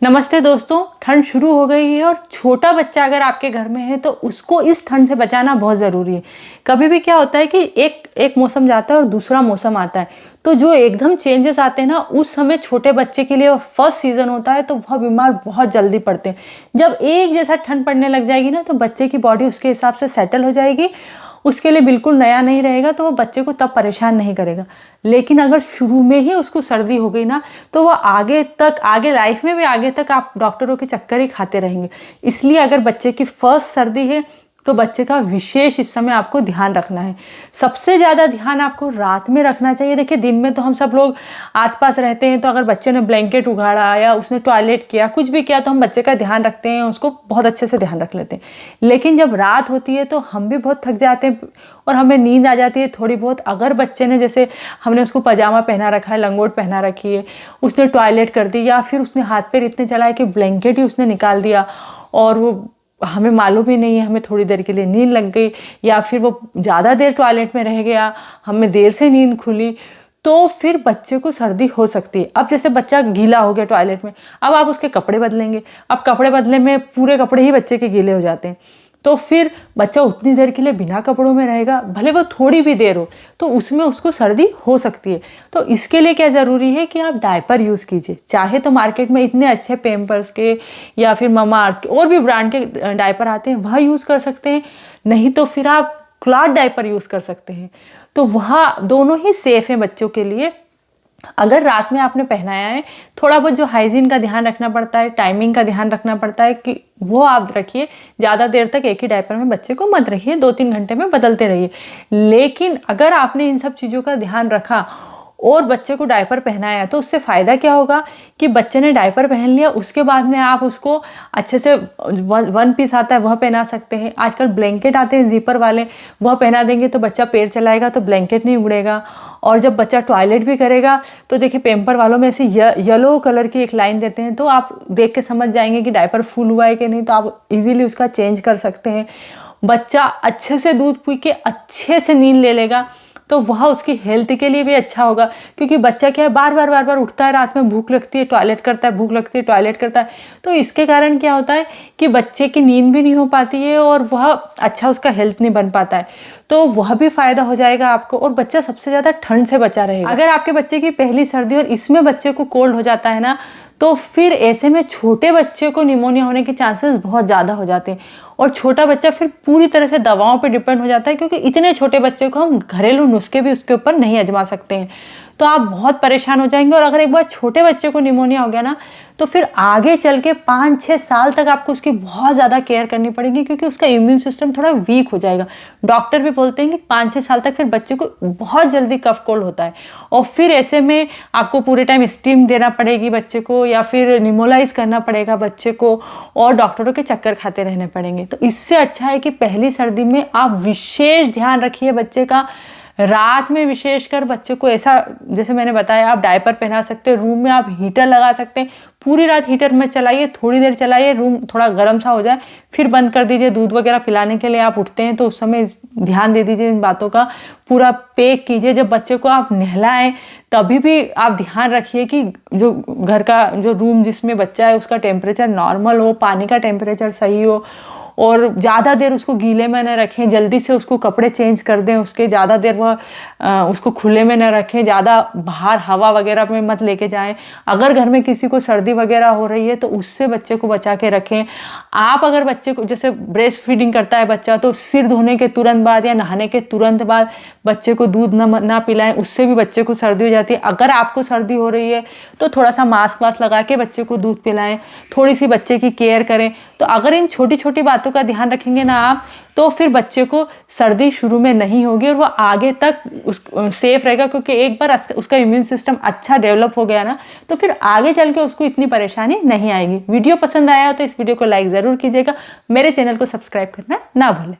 नमस्ते दोस्तों। ठंड शुरू हो गई है और छोटा बच्चा अगर आपके घर में है तो उसको इस ठंड से बचाना बहुत ज़रूरी है। कभी भी क्या होता है कि एक मौसम जाता है और दूसरा मौसम आता है, तो जो एकदम चेंजेस आते हैं ना, उस समय छोटे बच्चे के लिए वो फर्स्ट सीज़न होता है, तो वह बीमार बहुत जल्दी पड़ते हैं। जब एक जैसा ठंड पड़ने लग जाएगी ना, तो बच्चे की बॉडी उसके हिसाब से सेटल हो जाएगी, उसके लिए बिल्कुल नया नहीं रहेगा, तो वो बच्चे को तब परेशान नहीं करेगा। लेकिन अगर शुरू में ही उसको सर्दी हो गई ना, तो वो आगे लाइफ में भी आगे तक आप डॉक्टरों के चक्कर ही खाते रहेंगे। इसलिए अगर बच्चे की फर्स्ट सर्दी है तो बच्चे का विशेष इस समय आपको ध्यान रखना है। सबसे ज़्यादा ध्यान आपको रात में रखना चाहिए। देखिए, दिन में तो हम सब लोग आसपास रहते हैं, तो अगर बच्चे ने ब्लैंकेट उगाड़ा या उसने टॉयलेट किया, कुछ भी किया, तो हम बच्चे का ध्यान रखते हैं, उसको बहुत अच्छे से ध्यान रख लेते हैं। लेकिन जब रात होती है तो हम भी बहुत थक जाते हैं और हमें नींद आ जाती है थोड़ी बहुत। अगर बच्चे ने, जैसे हमने उसको पजामा पहना रखा है, लंगोट पहना रखी है, उसने टॉयलेट कर दी, या फिर उसने हाथ पैर इतने चलाए कि ब्लैंकेट ही उसने निकाल दिया और वो हमें मालूम ही नहीं है, हमें थोड़ी देर के लिए नींद लग गई, या फिर वो ज़्यादा देर टॉयलेट में रह गया, हमें देर से नींद खुली, तो फिर बच्चे को सर्दी हो सकती है। अब जैसे बच्चा गीला हो गया टॉयलेट में, अब आप उसके कपड़े बदलेंगे। अब कपड़े बदलने में पूरे कपड़े ही बच्चे के गीले हो जाते हैं, तो फिर बच्चा उतनी देर के लिए बिना कपड़ों में रहेगा, भले वो थोड़ी भी देर हो, तो उसमें उसको सर्दी हो सकती है। तो इसके लिए क्या ज़रूरी है कि आप डायपर यूज़ कीजिए। चाहे तो मार्केट में इतने अच्छे पैम्पर्स के या फिर ममा अर्थ के और भी ब्रांड के डायपर आते हैं, वह यूज़ कर सकते हैं। नहीं तो फिर आप क्लॉथ डायपर यूज़ कर सकते हैं। तो वह दोनों ही सेफ़ हैं बच्चों के लिए। अगर रात में आपने पहनाया है, थोड़ा बहुत जो हाइजीन का ध्यान रखना पड़ता है, टाइमिंग का ध्यान रखना पड़ता है कि वो आप रखिए। ज़्यादा देर तक एक ही डायपर में बच्चे को मत रखिए, 2-3 घंटे में बदलते रहिए। लेकिन अगर आपने इन सब चीज़ों का ध्यान रखा और बच्चे को डायपर पहनाया, तो उससे फ़ायदा क्या होगा कि बच्चे ने डायपर पहन लिया, उसके बाद में आप उसको अच्छे से वन पीस आता है वह पहना सकते हैं। आजकल ब्लैंकेट आते हैं ज़िपर वाले, वह पहना देंगे तो बच्चा पैर चलाएगा तो ब्लैंकेट नहीं उड़ेगा। और जब बच्चा टॉयलेट भी करेगा तो देखिए, पैम्पर वालों में ऐसे येलो कलर की एक लाइन देते हैं, तो आप देख के समझ जाएंगे कि डायपर फुल हुआ है कि नहीं, तो आप इजीली उसका चेंज कर सकते हैं। बच्चा अच्छे से दूध पी के अच्छे से नींद ले लेगा, तो वह उसकी हेल्थ के लिए भी अच्छा होगा। क्योंकि बच्चा क्या है, बार बार उठता है, रात में भूख लगती है, टॉयलेट करता है, भूख लगती है, टॉयलेट करता है, तो इसके कारण क्या होता है कि बच्चे की नींद भी नहीं हो पाती है और वह अच्छा उसका हेल्थ नहीं बन पाता है, तो वह भी फ़ायदा हो जाएगा आपको। और बच्चा सबसे ज़्यादा ठंड से बचा रहेगा। अगर आपके बच्चे की पहली सर्दी और इसमें बच्चे को कोल्ड हो जाता है ना, तो फिर ऐसे में छोटे बच्चे को निमोनिया होने के चांसेस बहुत ज़्यादा हो जाते हैं। और छोटा बच्चा फिर पूरी तरह से दवाओं पे डिपेंड हो जाता है, क्योंकि इतने छोटे बच्चे को हम घरेलू नुस्खे भी उसके ऊपर नहीं आजमा सकते हैं, तो आप बहुत परेशान हो जाएंगे। और अगर एक बार छोटे बच्चे को निमोनिया हो गया ना, तो फिर आगे चल के 5-6 साल तक आपको उसकी बहुत ज़्यादा केयर करनी पड़ेगी, क्योंकि उसका इम्यून सिस्टम थोड़ा वीक हो जाएगा। डॉक्टर भी बोलते हैं कि 5-6 साल तक फिर बच्चे को बहुत जल्दी कफ कोल्ड होता है, और फिर ऐसे में आपको पूरे टाइम स्टीम देना पड़ेगी बच्चे को, या फिर निमोलाइज करना पड़ेगा बच्चे को, और डॉक्टरों के चक्कर खाते रहने पड़ेंगे। तो इससे अच्छा है कि पहली सर्दी में आप विशेष ध्यान रखिए बच्चे का। रात में विशेषकर बच्चे को ऐसा, जैसे मैंने बताया, आप डायपर पहना सकते हैं, रूम में आप हीटर लगा सकते हैं। पूरी रात हीटर में चलाइए, थोड़ी देर चलाइए, रूम थोड़ा गर्म सा हो जाए फिर बंद कर दीजिए। दूध वगैरह पिलाने के लिए आप उठते हैं तो उस समय ध्यान दे दीजिए इन बातों का, पूरा पैक कीजिए। जब बच्चे को आप नहलाएं तभी भी आप ध्यान रखिए कि जो घर का जो रूम जिसमें बच्चा है उसका टेम्परेचर नॉर्मल हो, पानी का टेम्परेचर सही हो, और ज़्यादा देर उसको गीले में न रखें। जल्दी से उसको कपड़े चेंज कर दें उसके, ज़्यादा देर वह उसको खुले में न रखें, ज़्यादा बाहर हवा वगैरह में मत लेके जाएं। अगर घर में किसी को सर्दी वगैरह हो रही है तो उससे बच्चे को बचा के रखें। आप अगर बच्चे को, जैसे ब्रेस्ट फीडिंग करता है बच्चा, तो सिर धोने के तुरंत बाद या नहाने के तुरंत बाद बच्चे को दूध ना पिलाएं, उससे भी बच्चे को सर्दी हो जाती है। अगर आपको सर्दी हो रही है तो थोड़ा सा मास्क वास्क लगा के बच्चे को दूध पिलाएं, थोड़ी सी बच्चे की केयर करें। तो अगर इन छोटी छोटी बातों का ध्यान रखेंगे ना आप, तो फिर बच्चे को सर्दी शुरू में नहीं होगी और वो आगे तक सेफ रहेगा। क्योंकि एक बार उसका इम्यून सिस्टम अच्छा डेवलप हो गया ना, तो फिर आगे चल के उसको इतनी परेशानी नहीं आएगी। वीडियो पसंद आया तो इस वीडियो को लाइक ज़रूर कीजिएगा, मेरे चैनल को सब्सक्राइब करना ना भूलें।